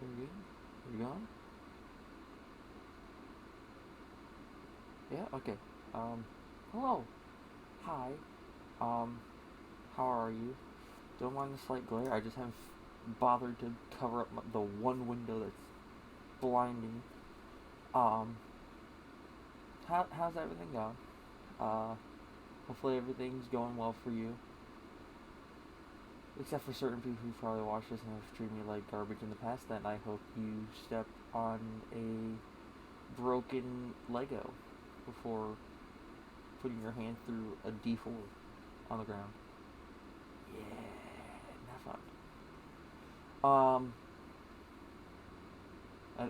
Are you going? Yeah. Okay. Um. Hello. Hi. Um. How are you? Don't mind the slight glare. I just haven't bothered to cover up the one window that's blinding. Um. How's everything going? Uh. Hopefully everything's going well for you. Except for certain people who probably watch this and have treated me like garbage in the past. Then I hope you step on a broken Lego before putting your hand through a D4 on the ground. Yeah, not fun. I,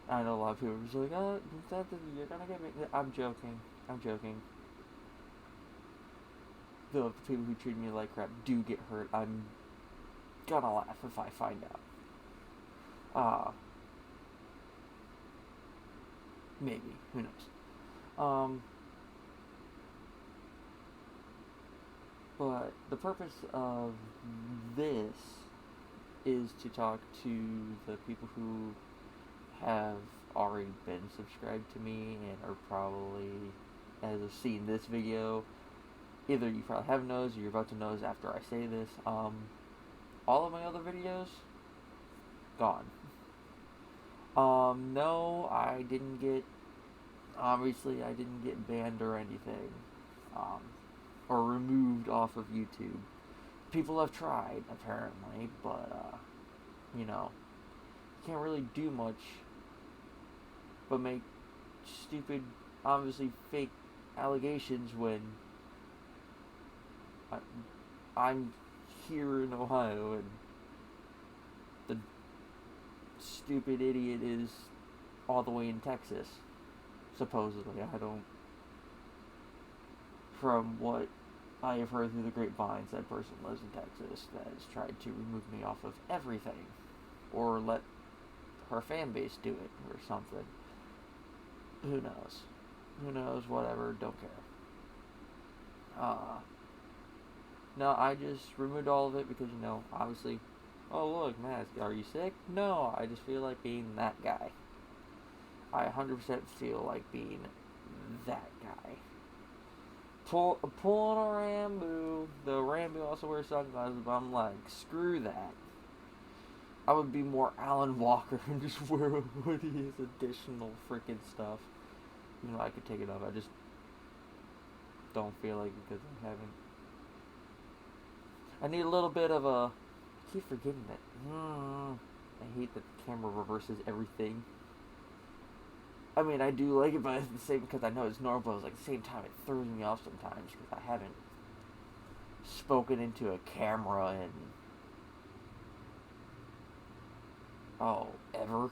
I know a lot of people are just like, oh, you're gonna get me. I'm joking. I'm joking. The people who treat me like crap do get hurt. I'm gonna laugh if I find out. Uh, maybe. Who knows? Um, but the purpose of this is to talk to the people who have already been subscribed to me and are probably, as of seeing this video, either you probably have noticed or you're about to notice after I say this. All of my other videos gone. No, I didn't get. Obviously, I didn't get banned or anything, um, or removed off of YouTube. People have tried apparently, but you know, can't really do much but make stupid, obviously fake allegations when I, I'm here in Ohio and the stupid idiot is all the way in Texas. Supposedly, I don't. From what I have heard through the grapevines, that person lives in Texas that has tried to remove me off of everything, or let her fan base do it, or something. Who knows? Who knows? Whatever. Don't care. Uh, no, I just removed all of it because obviously. Oh look, Mask, are you sick? No, I just feel like being that guy. I 100% feel like being that guy. Pulling a Rambo. The Rambo also wears sunglasses, but I'm like, screw that. I would be more Alan Walker and just wear a hoodie as additional freaking stuff. I could take it off. I just don't feel like it because I haven't. I need a little bit of a. I keep forgetting that. I hate that the camera reverses everything. I mean, I do like it, but at the same because I know it's normal. But at the same time, it throws me off sometimes because I haven't spoken into a camera in ever.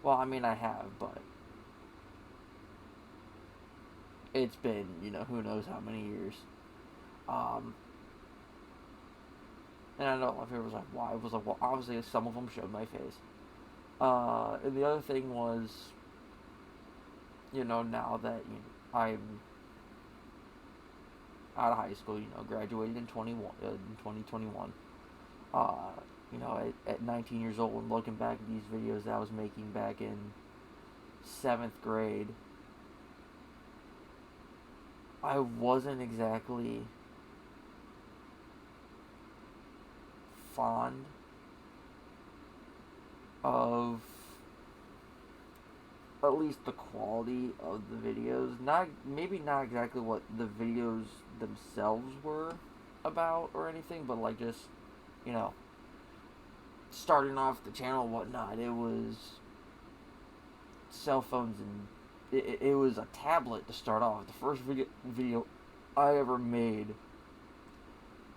Well, I mean, I have, but it's been who knows how many years. Um, and I know a lot of people was like, why? It was like, well, obviously some of them showed my face. And the other thing was, now that I'm out of high school, graduated in 2021. Uh, at 19 years old, and looking back at these videos that I was making back in 7th grade, I wasn't exactly fond of at least the quality of the videos. Not exactly what the videos themselves were about or anything, but like just you know starting off the channel and whatnot. It was cell phones and it was a tablet to start off. The first video I ever made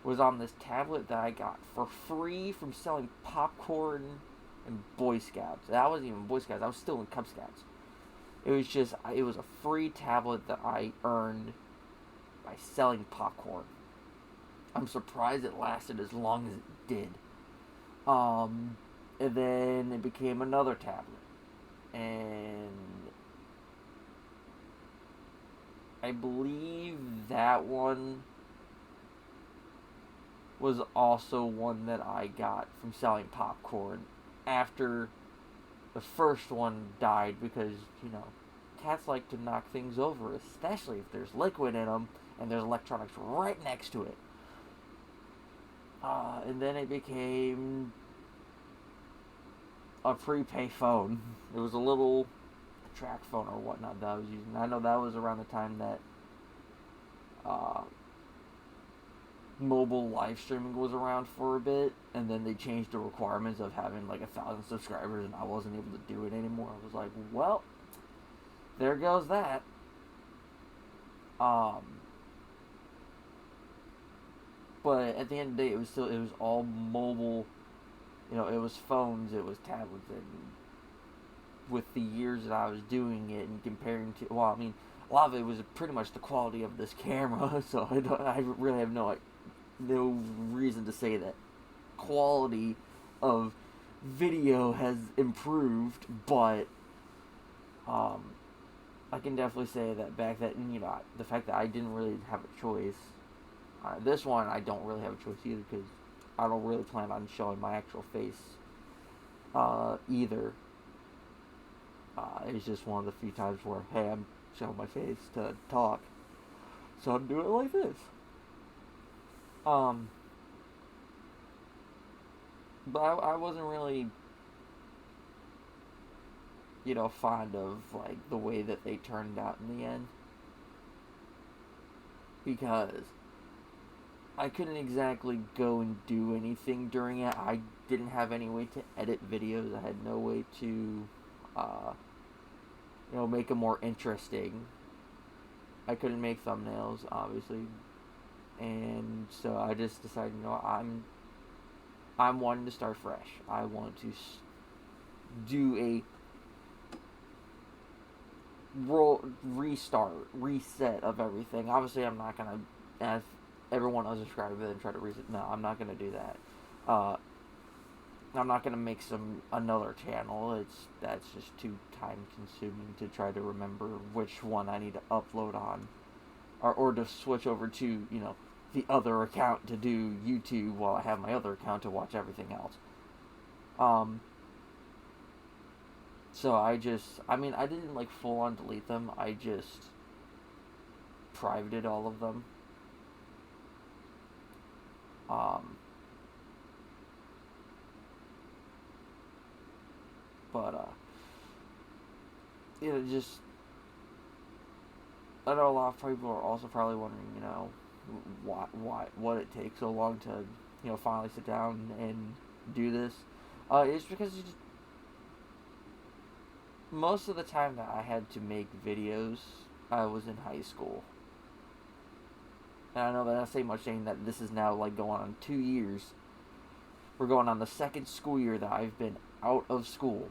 was on this tablet that I got for free from selling popcorn and Boy Scouts. That wasn't even Boy Scouts. I was still in Cub Scouts. It was a free tablet that I earned by selling popcorn. I'm surprised it lasted as long as it did. And then it became another tablet, and I believe that one was also one that I got from selling popcorn after the first one died because, you know, cats like to knock things over, especially if there's liquid in them and there's electronics right next to it. And then it became a prepay phone. It was a little track phone or whatnot that I was using. I know that was around the time that mobile live streaming was around for a bit, and then they changed the requirements of having like 1,000 subscribers, and I wasn't able to do it anymore. I was like, well, there goes that. But at the end of the day, it was all mobile. You know, it was phones, it was tablets, and with the years that I was doing it and comparing to, well, I mean, a lot of it was pretty much the quality of this camera. So I really have no reason to say that quality of video has improved, but I can definitely say that back then, you know, the fact that I didn't really have a choice. This one, I don't really have a choice either because I don't really plan on showing my actual face either. It's just one of the few times where, hey, I'm showing my face to talk, so I'm doing it like this. But I wasn't really, you know, fond of like the way that they turned out in the end, because I couldn't exactly go and do anything during it. I didn't have any way to edit videos. I had no way to, you know, make them more interesting. I couldn't make thumbnails, obviously, and so I just decided, you know, I'm wanting to start fresh. I want to do a reset of everything. Obviously, I'm not gonna, as everyone unsubscribe and try to reset. No, I'm not gonna do that. I'm not gonna make another channel. That's just too time consuming to try to remember which one I need to upload on, or to switch over to, you know, the other account to do YouTube while I have my other account to watch everything else. So I didn't like full on delete them. I just privated all of them. But you know, just, I know a lot of people are also probably wondering, you know, what it takes so long to, you know, finally sit down and do this. It's because most of the time that I had to make videos, I was in high school. And I know that I say much saying that this is now like going on 2 years. We're going on the second school year that I've been out of school.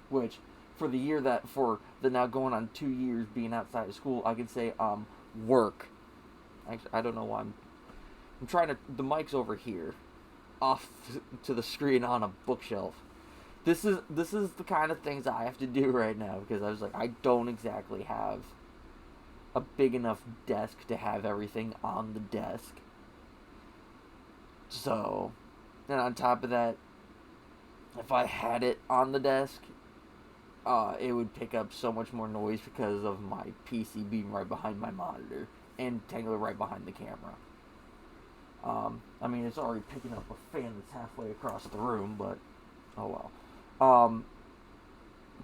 Which, for the now going on 2 years being outside of school, I can say, work. Actually, I don't know why I'm trying to, the mic's over here, off to the screen on a bookshelf. This is the kind of things I have to do right now, because I was like, I don't exactly have a big enough desk to have everything on the desk. So, and on top of that, if I had it on the desk, it would pick up so much more noise because of my PC being right behind my monitor and technically right behind the camera. I mean, it's already picking up a fan that's halfway across the room, but oh well.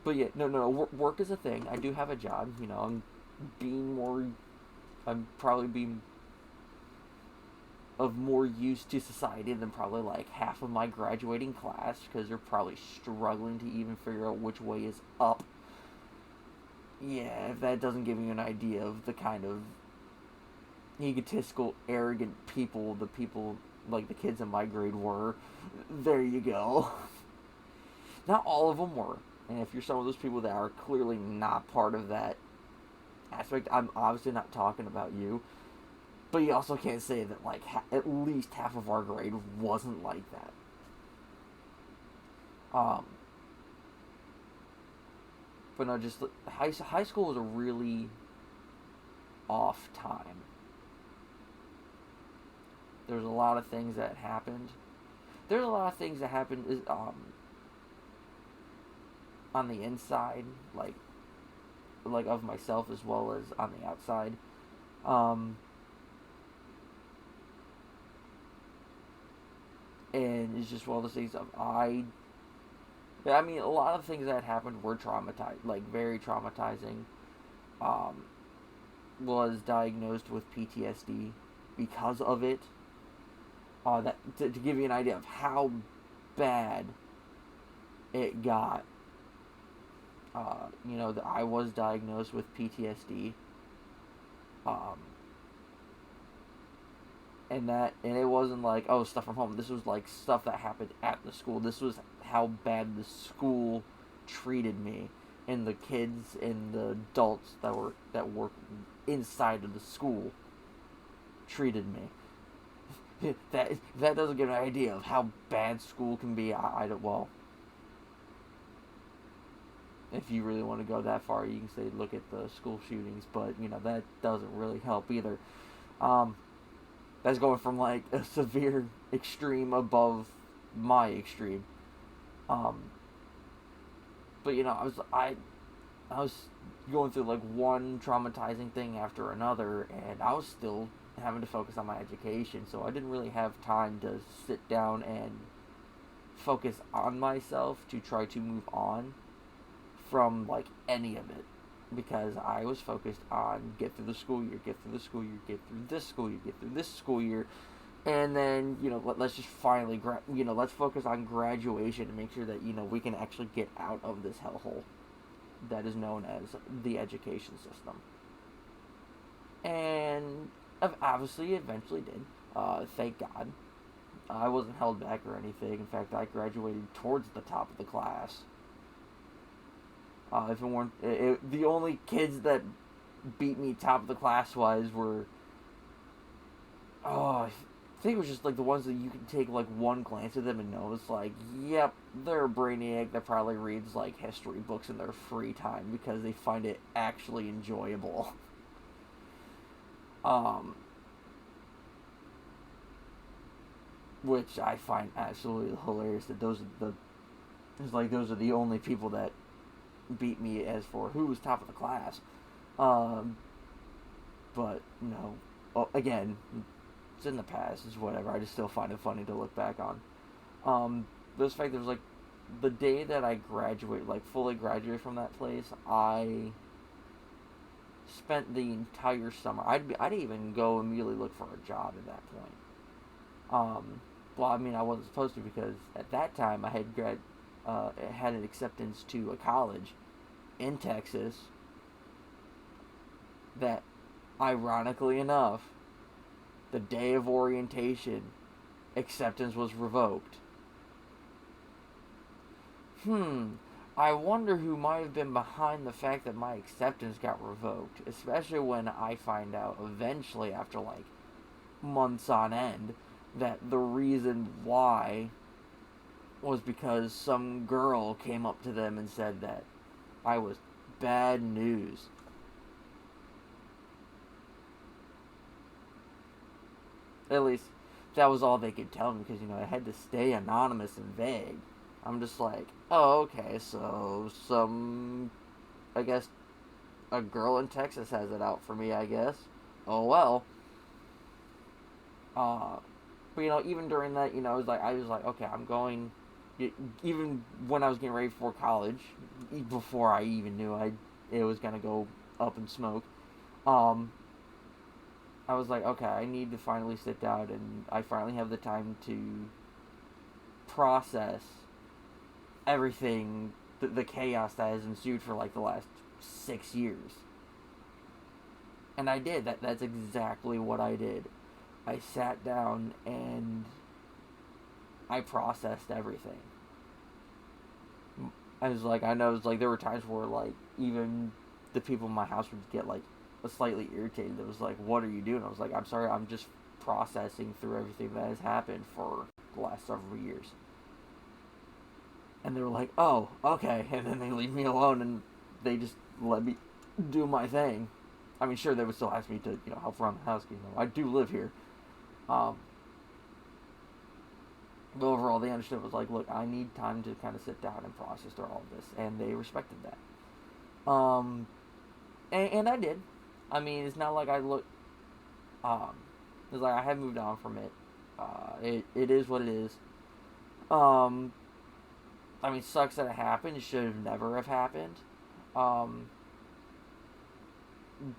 But yeah, no, work is a thing. I do have a job. You know, I'm probably being of more use to society than probably like half of my graduating class, because they're probably struggling to even figure out which way is up. Yeah, if that doesn't give you an idea of the kind of egotistical, arrogant people the people like the kids in my grade were, there you go. Not all of them were, and if you're some of those people that are clearly not part of that aspect, I'm obviously not talking about you. But you also can't say that, like, at least half of our grade wasn't like that. But no, just high school was a really off time. There's a lot of things that happened. there's a lot of things that happen on the inside, like of myself as well as on the outside. Um, and it's just one of those things of I mean, a lot of things that happened were traumatized, like very traumatizing. Um, was diagnosed with PTSD because of it. That to give you an idea of how bad it got. I was diagnosed with PTSD. Um, and it wasn't like, oh, stuff from home. This was like stuff that happened at the school. This was how bad the school treated me, and the kids and the adults that work inside of the school treated me. That doesn't give an idea of how bad school can be. I don't, well, if you really want to go that far, you can say look at the school shootings, but that doesn't really help either. Um, that's going from like a severe extreme above my extreme. Um, but I was going through like one traumatizing thing after another, and I was still having to focus on my education, so I didn't really have time to sit down and focus on myself to try to move on from like any of it, because I was focused on get through the school year, get through the school year, get through this school year, get through this school year, and then let's just finally let's focus on graduation and make sure that we can actually get out of this hellhole that is known as the education system. And obviously, eventually did. Thank God, I wasn't held back or anything. In fact, I graduated towards the top of the class. If it weren't the only kids that beat me top of the class wise were, I think it was just like the ones that you can take like one glance at them and know it's like, yep, they're a brainiac that probably reads like history books in their free time because they find it actually enjoyable. um, which I find absolutely hilarious that those are the only people that beat me as for who was top of the class. Um, but again, it's in the past. It's whatever. I just still find it funny to look back on. This fact, there was like the day that I graduated, like fully graduated from that place. I spent the entire summer. I'd even go immediately look for a job at that point. Well, I mean, I wasn't supposed to because at that time I had an acceptance to a college in Texas that, ironically enough, the day of orientation, acceptance was revoked. I wonder who might have been behind the fact that my acceptance got revoked, especially when I find out eventually, after like months on end, that the reason why was because some girl came up to them and said that I was bad news. At least that was all they could tell me because I had to stay anonymous and vague. I'm just like, oh, okay, so I guess a girl in Texas has it out for me, I guess. Oh well. But even during that, I was like, okay, I'm going. Even when I was getting ready for college, before I even knew it was gonna go up in smoke, I was like, okay, I need to finally sit down and I finally have the time to process everything, the chaos that has ensued for like the last 6 years. And I did. That's exactly what I did. I sat down and I processed everything. I was like, there were times where like even the people in my house would get like slightly irritated. It was like, what are you doing? I was like, I'm sorry, I'm just processing through everything that has happened for the last several years. And they were like, oh, okay. And then they leave me alone and they just let me do my thing. I mean, sure, they would still ask me to, help around the house. I do live here. But overall, they understood. It was like, look, I need time to kind of sit down and process through all of this, and they respected that. And I did. I mean, it's not like I look. Um, it's like I have moved on from it. It is what it is. Um, I mean, sucks that it happened. It should have never have happened. Um,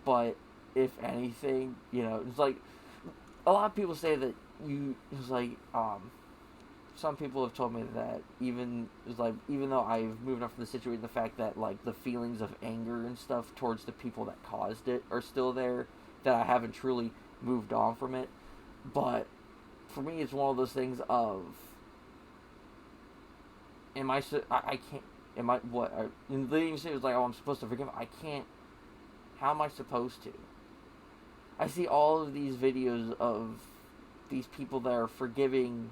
but if anything, it's like a lot of people say that it's like some people have told me that even though I've moved on from the situation, the fact that like the feelings of anger and stuff towards the people that caused it are still there, that I haven't truly moved on from it. But for me, it's one of those things of, I can't, am I, what, and they even say it was like, oh, I'm supposed to forgive, I can't, how am I supposed to? I see all of these videos of these people that are forgiving,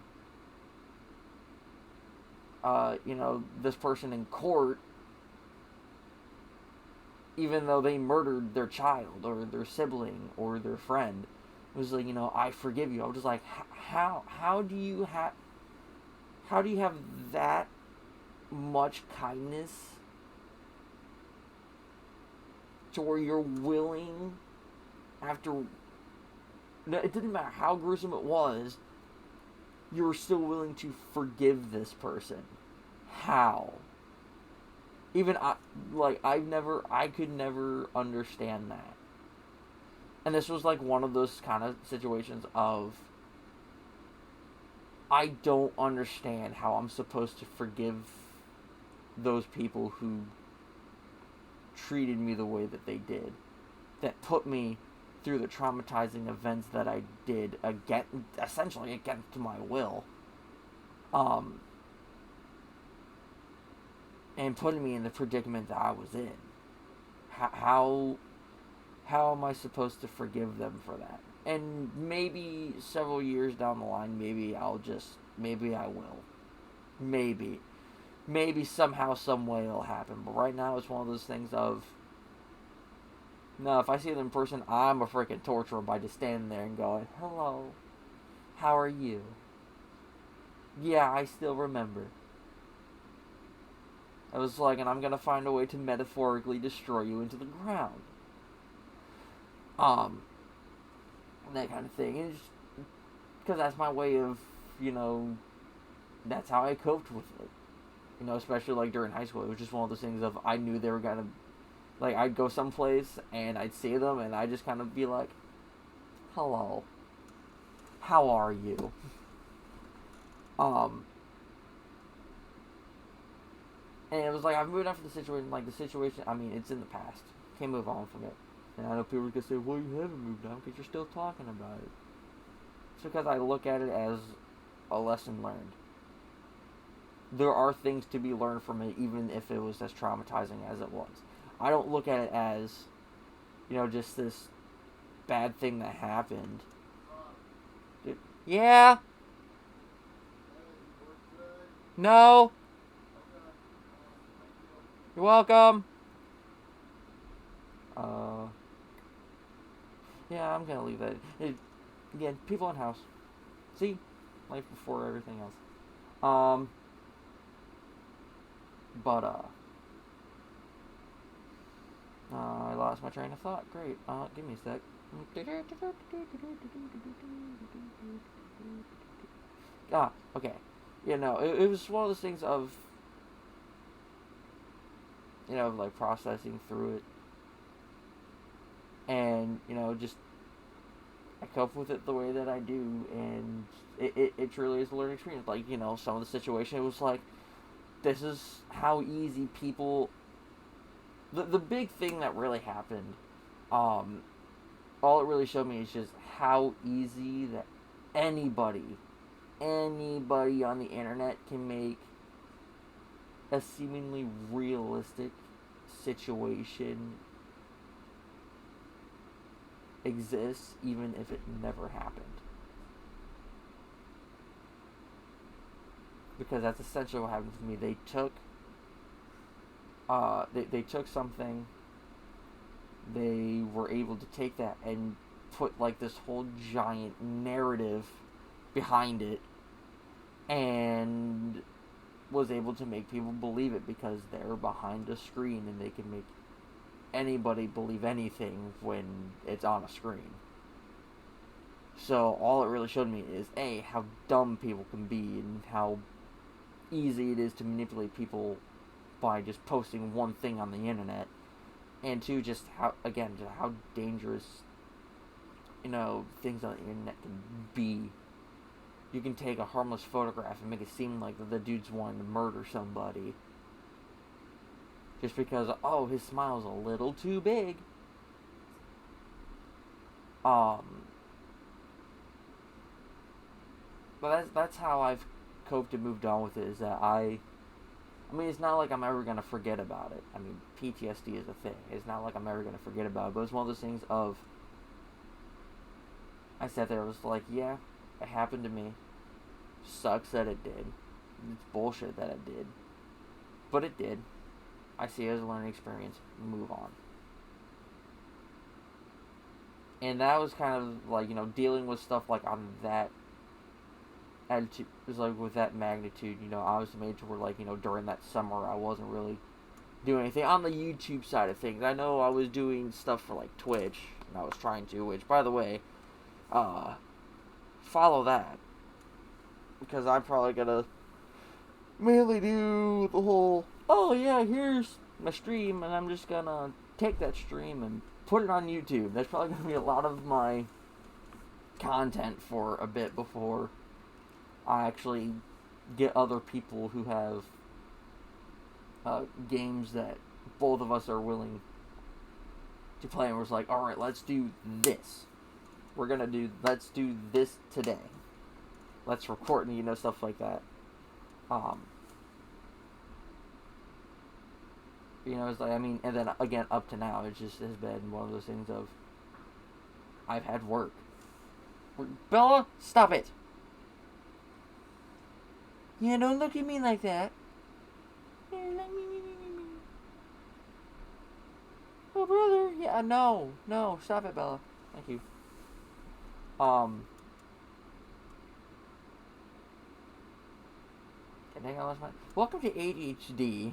this person in court, even though they murdered their child or their sibling or their friend. It was like, I forgive you. I was just like, how do you have that much kindness to where you're willing, after, it didn't matter how gruesome it was, you're still willing to forgive this person? How? Even I could never understand that. And this was like one of those kind of situations of, I don't understand how I'm supposed to forgive those people who treated me the way that they did, that put me through the traumatizing events that I did, essentially against my will, and putting me in the predicament that I was in. How am I supposed to forgive them for that? And maybe several years down the line, maybe I will. Maybe somehow, some way it'll happen. But right now, it's one of those things of, no, if I see them in person, I'm a freaking torturer by just standing there and going, hello, how are you? Yeah, I still remember. I was like, and I'm gonna find a way to metaphorically destroy you into the ground. That kind of thing. And because that's my way of, that's how I coped with it. Especially like during high school, it was just one of those things of, I knew they were gonna, like, I'd go someplace and I'd see them and I'd just kind of be like, hello, how are you? And it was like, I've moved on from the situation. Like, the situation, I mean, it's in the past. Can't move on from it. And I know people are going to say, well, you haven't moved on because you're still talking about it. It's because I look at it as a lesson learned. There are things to be learned from it, even if it was as traumatizing as it was. I don't look at it as, just this bad thing that happened. Yeah? No? You're welcome. Yeah, I'm gonna leave that. Again, people in house. See? Life before everything else. I lost my train of thought. Great. Give me a sec. Okay. It was one of those things of, like processing through it. And, just, I cope with it the way that I do, and it truly is a learning experience. Like, some of the situation, it was like, this is how easy people, the big thing that really happened, all it really showed me is just how easy that anybody on the internet can make a seemingly realistic situation exists, even if it never happened. Because that's essentially what happened to me. They took they took something, they were able to take that and put like this whole giant narrative behind it, and was able to make people believe it because they're behind a screen and they can make anybody believe anything when it's on a screen. So all it really showed me is A, how dumb people can be and how easy it is to manipulate people by just posting one thing on the internet, and two, just how, again, just how dangerous, things on the internet can be. You can take a harmless photograph and make it seem like the dude's wanting to murder somebody just because, oh, his smile's a little too big. But that's how I've coped and moved on with it, is that I mean, it's not like I'm ever going to forget about it. I mean, PTSD is a thing. It's not like I'm ever going to forget about it. But it's one of those things of, I sat there and was like, yeah, it happened to me. Sucks that it did. It's bullshit that it did. But it did. I see it as a learning experience. Move on. And that was kind of like, dealing with stuff like on that attitude, was like with that magnitude, I was made to where, like, during that summer I wasn't really doing anything on the YouTube side of things. I know I was doing stuff for like Twitch, and I was trying to, which, by the way, follow that, because I'm probably gonna mainly do the whole, oh yeah, here's my stream, and I'm just gonna take that stream and put it on YouTube. That's probably gonna be a lot of my content for a bit before I actually get other people who have games that both of us are willing to play, and we're like, alright, let's do this. Let's do this today. Let's record, stuff like that. It's like, I mean, and then again, up to now, it just has been one of those things of, I've had work. Bella, stop it! Yeah, don't look at me like that. Oh, brother. Yeah, no. Stop it, Bella. Thank you. I think I lost my... Welcome to ADHD.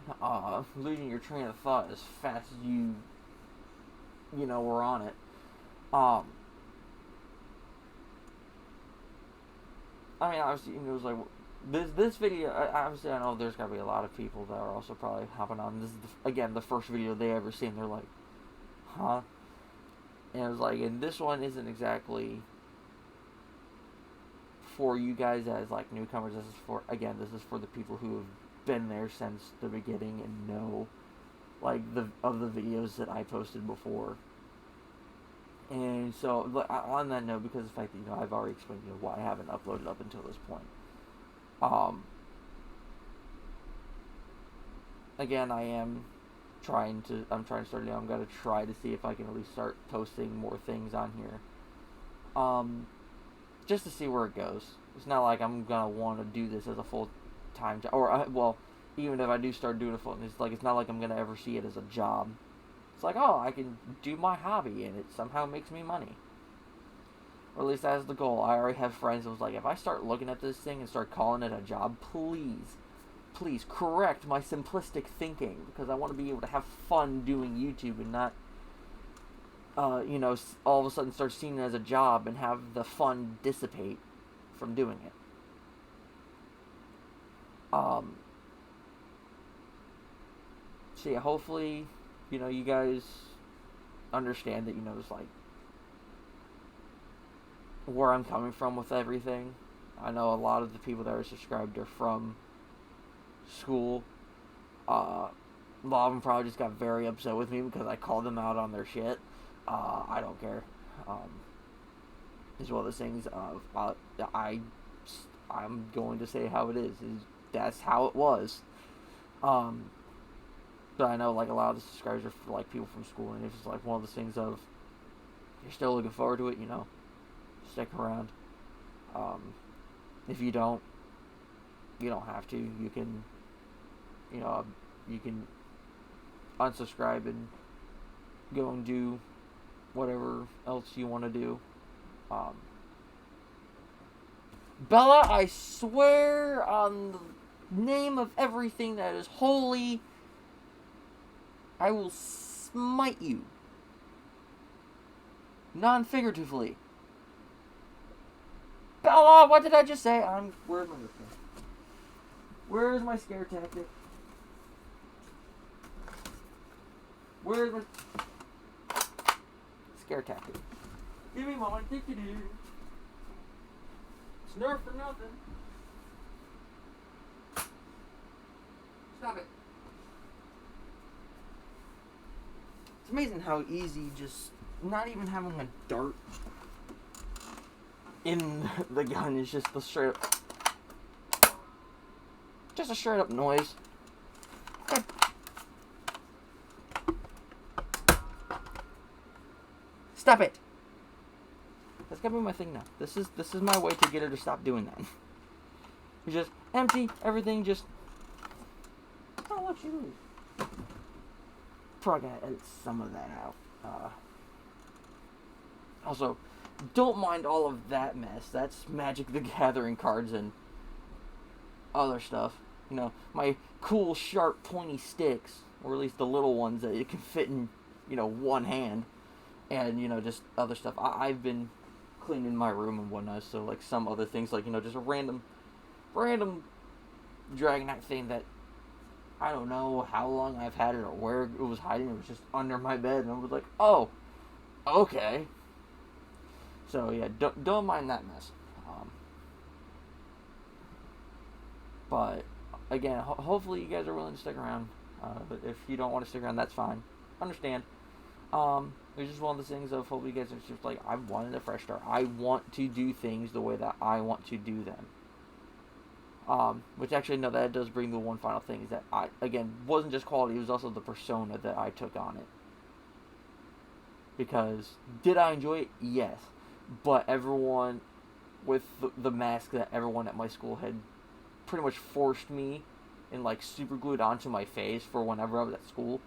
Losing your train of thought as fast as you were on it. I mean, obviously, it was like... This video, obviously, I know there's got to be a lot of people that are also probably hopping on. This is, again, the first video they ever seen. They're like, huh? And it was like, and this one isn't exactly for you guys as, like, newcomers. This is for the people who have been there since the beginning and know, like, of the videos that I posted before. And so, on that note, because of the fact that, I've already explained, why I haven't uploaded up until this point. Again, I'm trying to start, I'm going to try to see if I can at least start posting more things on here. Just to see where it goes. It's not like I'm going to want to do this as a full-time job, or, even if I do start doing it's not like I'm going to ever see it as a job. It's like, oh, I can do my hobby, and it somehow makes me money. Or at least that's the goal. I already have friends that was like, if I start looking at this thing and start calling it a job, please correct my simplistic thinking, because I want to be able to have fun doing YouTube and not, all of a sudden start seeing it as a job and have the fun dissipate from doing it. So yeah, hopefully, you guys understand that, it's like, where I'm coming from with everything. I know a lot of the people that are subscribed are from school. A lot of them probably just got very upset with me because I called them out on their shit. I don't care. It's one of those things of, I'm going to say how it is. That's how it was. But I know, like, a lot of the subscribers are for, like, people from school, and it's just like one of those things of, you're still looking forward to it, stick around. If you don't have to. You can, you can unsubscribe and go and do whatever else you want to do. Bella, I swear on the name of everything that is holy, I will smite you. Non-figuratively. Bella, what did I just say? Where's my whiskey? Where's my scare tactic? Where's my scare tactic? Give me my ticket. It's nerf for nothing. Stop it. It's amazing how easy just not even having a dart in the gun is just the straight up, just a straight up noise. Okay. Stop it. That's gotta be my thing now. This is my way to get her to stop doing that. You just empty everything. Just I'll let you lose. Probably gotta edit some of that out. Also, don't mind all of that mess. That's Magic the Gathering cards and other stuff. You know, my cool, sharp, pointy sticks, or at least the little ones that you can fit in, one hand. And, just other stuff. I've been cleaning my room and whatnot, so, like, some other things, like, just a random Dragonite thing that I don't know how long I've had it or where it was hiding. It was just under my bed, and I was like, oh, okay. So yeah, don't mind that mess. But again, hopefully you guys are willing to stick around. But if you don't want to stick around, that's fine. Understand. It's just one of the things of hopefully you guys are just like, I wanted a fresh start. I want to do things the way that I want to do them. Which actually, no, that does bring the one final thing, is that wasn't just quality, it was also the persona that I took on it. Because, did I enjoy it? Yes. But everyone, with the mask that everyone at my school had pretty much forced me and, like, super glued onto my face for whenever I was at school,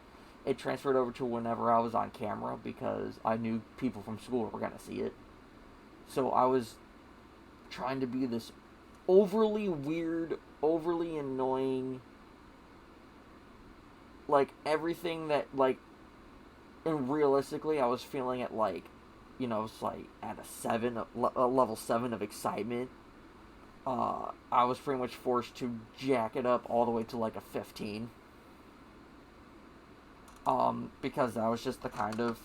it transferred over to whenever I was on camera, because I knew people from school were going to see it. So I was trying to be this overly weird, overly annoying, like, everything that, like, and realistically, I was feeling it, like, it's like at a level 7 of excitement. I was pretty much forced to jack it up all the way to like a 15. Because that was just the kind of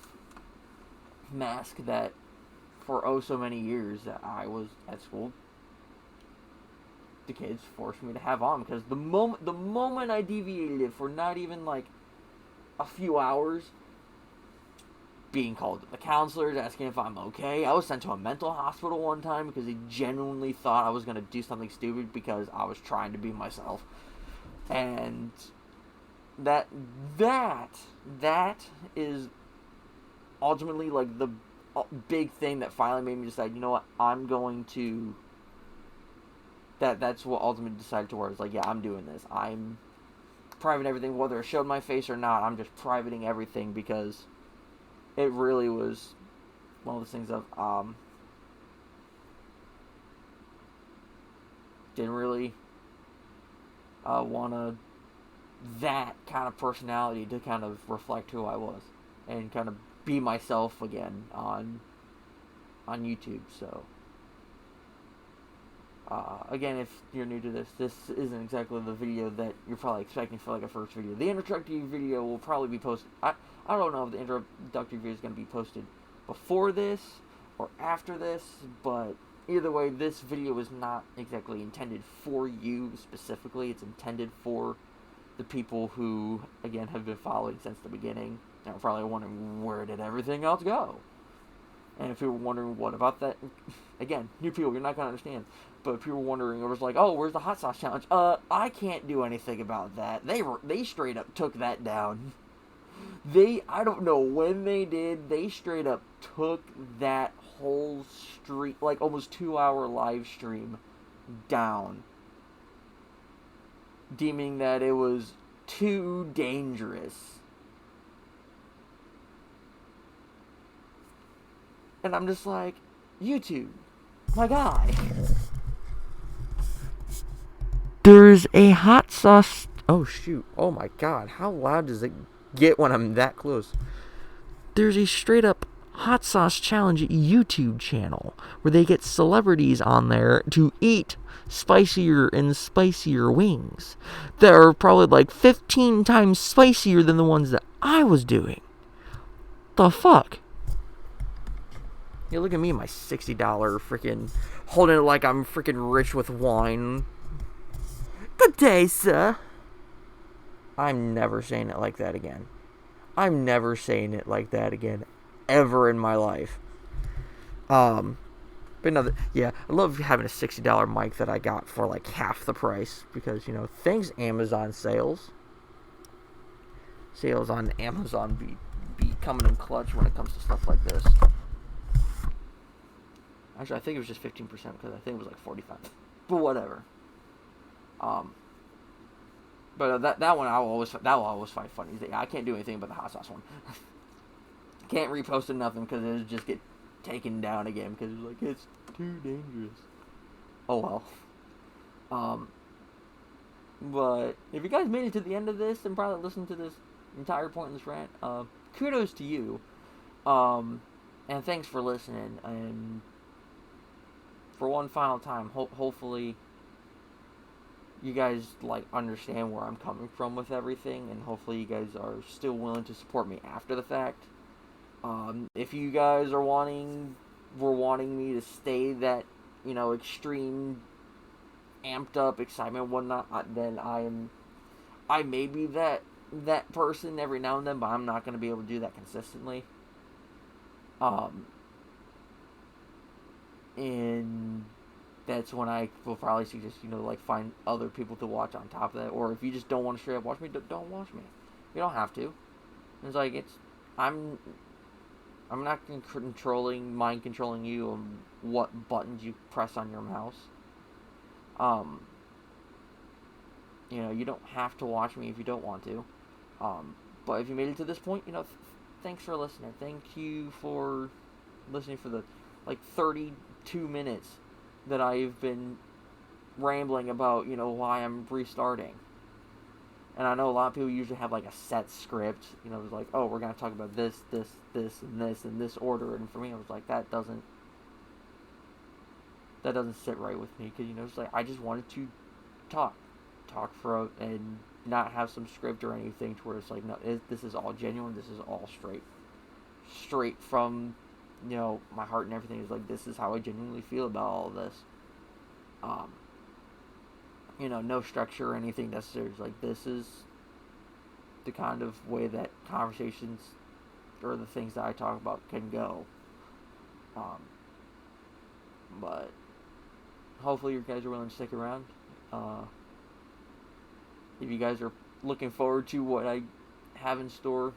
mask that for so many years that I was at school, the kids forced me to have on, because the moment I deviated it for not even like a few hours, being called to the counselors, asking if I'm okay. I was sent to a mental hospital one time because they genuinely thought I was going to do something stupid because I was trying to be myself. And that is ultimately like the big thing that finally made me decide, you know what, I'm going to... That's what ultimately decided to where it's like, yeah, I'm doing this. I'm privating everything, whether it showed my face or not. I'm just privating everything, because it really was one of those things of, didn't really want that kind of personality to kind of reflect who I was and kind of be myself again on YouTube. So again, if you're new to this isn't exactly the video that you're probably expecting for like a first video. The introductory video will probably be posted. I don't know if the introductory video is going to be posted before this or after this, but either way, this video is not exactly intended for you specifically. It's intended for the people who, again, have been following since the beginning and are probably wondering, where did everything else go? And if you were wondering what about that, again, new people, you're not going to understand. But if people were wondering, it was like, oh, where's the hot sauce challenge? I can't do anything about that. They straight up took that down. I don't know when they did, they straight up took that whole stream, like almost 2-hour live stream, down. Deeming that it was too dangerous. And I'm just like, YouTube, my guy, There's a hot sauce. Oh shoot! Oh my god! How loud does it get when I'm that close? There's a straight up hot sauce challenge YouTube channel where they get celebrities on there to eat spicier and spicier wings that are probably like 15 times spicier than the ones that I was doing. The fuck? Yeah, look at me, my $60 freaking holding it like I'm freaking rich with wine. Good day, sir. I'm never saying it like that again. I'm never saying it like that again, ever in my life. But no, yeah, I love having a $60 mic that I got for like half the price because, you know, thanks Amazon sales. Sales on Amazon be coming in clutch when it comes to stuff like this. Actually, I think it was just 15% because I think it was like 45. But whatever. But that one I will always find funny. I can't do anything but the hot sauce one. Can't repost it nothing because it'll just get taken down again because it's like it's too dangerous. Oh well. But if you guys made it to the end of this and probably listened to this entire point in this rant, kudos to you. And thanks for listening. And for one final time, hopefully you guys like understand where I'm coming from with everything, and hopefully you guys are still willing to support me after the fact. If you guys were wanting me to stay that, you know, extreme amped up excitement and whatnot, then I may be that person every now and then, but I'm not going to be able to do that consistently. And that's when I will probably suggest, you know, like find other people to watch on top of that, or if you just don't want to straight up watch me, don't watch me. You don't have to. It's like I'm not mind controlling you on what buttons you press on your mouse. You know, you don't have to watch me if you don't want to. But if you made it to this point, you know, thanks for listening. Thank you for listening for the, like, 32 minutes that I've been rambling about, you know, why I'm restarting. And I know a lot of people usually have, like, a set script. You know, it's like, oh, we're going to talk about this, and this, in this order. And for me, I was like, that doesn't sit right with me. Because, you know, it's like, I just wanted to talk for and not have some script or anything to where it's like, no, this is all genuine. This is all straight from, you know, my heart and everything. Is like, this is how I genuinely feel about all of this. You know, no structure or anything necessary. It's like, this is the kind of way that conversations or the things that I talk about can go. But hopefully you guys are willing to stick around. If you guys are looking forward to what I have in store,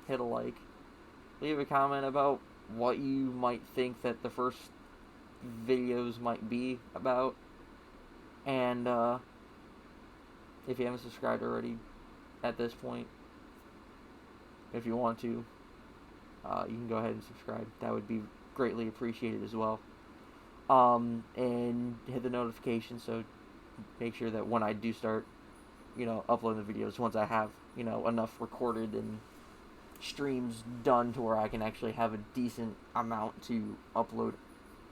hit a like. Leave a comment about what you might think that the first videos might be about. And if you haven't subscribed already at this point, if you want to, you can go ahead and subscribe. That would be greatly appreciated as well. And hit the notification so make sure that when I do start, you know, uploading the videos, once I have, you know, enough recorded and streams done to where I can actually have a decent amount to upload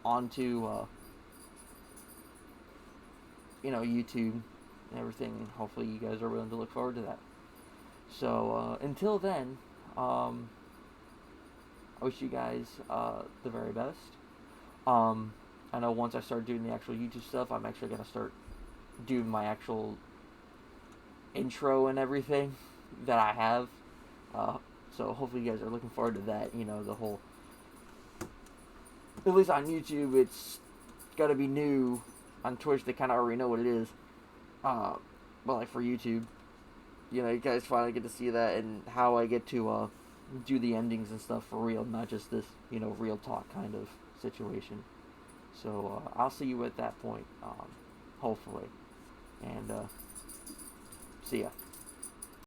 onto you know, YouTube and everything, and hopefully you guys are willing to look forward to that. So until then, I wish you guys the very best. I know once I start doing the actual YouTube stuff, I'm actually going to start doing my actual intro and everything that I have. So hopefully you guys are looking forward to that. You know, the whole, at least on YouTube, it's got to be new. On Twitch, they kind of already know what it is. But like for YouTube, you know, you guys finally get to see that and how I get to do the endings and stuff for real, not just this, you know, real talk kind of situation. So I'll see you at that point, hopefully. And see ya.